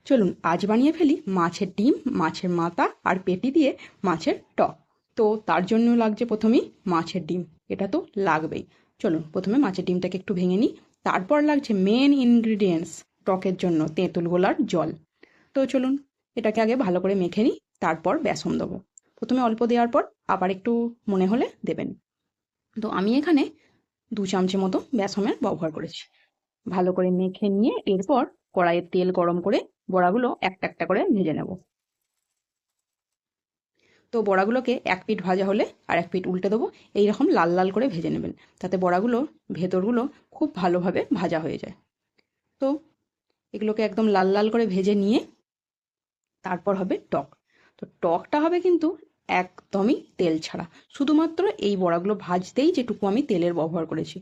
চলুন আজ বানিয়ে ফেলি মাছের ডিম, মাছের মাথা আর পেটি দিয়ে মাছের টক। তো তার জন্য লাগছে প্রথমেই মাছের ডিম, এটা তো লাগবেই। চলুন প্রথমে মাছের ডিমটাকে একটু ভেঙে নিই। তারপর লাগছে মেন ইনগ্রিডিয়েন্টস টকের জন্য তেঁতুল গোলার জল। তো চলুন এটাকে আগে ভালো করে মেখে নিই, তারপর বেসন দেবো। প্রথমে অল্প দেওয়ার পর আবার একটু মনে হলে দেবেন। তো আমি এখানে 2 চামচের মতো বেসনের ব্যবহার করেছি। ভালো করে মেখে নিয়ে এরপর কড়াইয়ে তেল গরম করে বড়াগুলো একটা একটা করে ভেজে নেব। তো বড়াগুলোকে এক পিঠ ভাজা হলে আর এক পিঠ উল্টে দেবো। এইরকম লাল লাল করে ভেজে নেবেন, তাতে বড়াগুলো ভেতরগুলো খুব ভালোভাবে ভাজা হয়ে যায়। তো এগুলোকে একদম লাল লাল করে ভেজে নিয়ে তারপর হবে টক। তো টকটা হবে কিন্তু একদমই তেল ছাড়া, শুধুমাত্র এই বড়াগুলো ভাজতেই যেটুকু আমি তেলের ব্যবহার করেছি।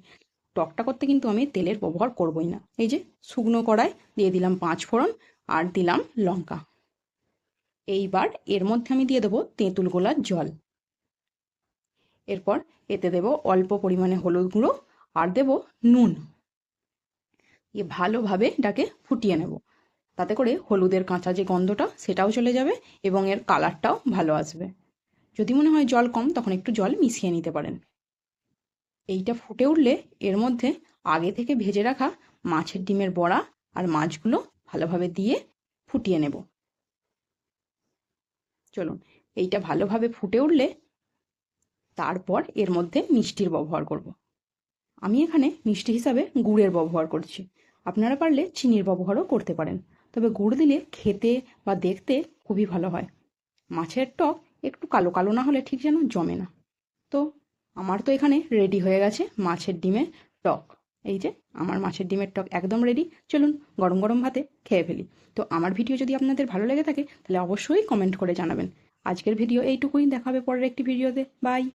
টকটা করতে কিন্তু আমি তেলের ব্যবহার করবই না। এই যে শুকনো কড়াই দিয়ে দিলাম 5 ফোড়ন আর দিলাম লঙ্কা। এইবার এর মধ্যে আমি দিয়ে দেবো তেঁতুল গোলার জল। এরপর এতে দেব অল্প পরিমাণে হলুদ গুঁড়ো আর দেব নুন। দিয়ে ভালোভাবে এটাকে ফুটিয়ে নেব, তাতে করে হলুদের কাঁচা যে গন্ধটা সেটাও চলে যাবে এবং এর কালারটাও ভালো আসবে। যদি মনে হয় জল কম, তখন একটু জল মিশিয়ে নিতে পারেন। এইটা ফুটে উঠলে এর মধ্যে আগে থেকে ভেজে রাখা মাছের ডিমের বড়া আর মাছগুলো ভালোভাবে দিয়ে ফুটিয়ে নেব। চলুন এইটা ভালোভাবে ফুটে উঠলে তারপর এর মধ্যে মিষ্টির ব্যবহার করব। আমি এখানে মিষ্টি হিসাবে গুড়ের ব্যবহার করছি। আপনারা পারলে চিনির ব্যবহারও করতে পারেন, তবে গুড় দিলে খেতে বা দেখতে খুবই ভালো হয়। মাছের টক একটু কালো কালো না হলে ঠিক যেন জমে না। তো আমার তো এখানে রেডি হয়ে গেছে মাছের ডিমের টক। এই যে আমার মাছের ডিমের টক একদম রেডি। চলুন গরম গরম ভাতে খেয়ে ফেলি। তো আমার ভিডিও যদি আপনাদের ভালো লেগে থাকে তাহলে অবশ্যই কমেন্ট করে জানাবেন। আজকের ভিডিও এইটুকুই, দেখা হবে পরের একটি ভিডিওতে। বাই।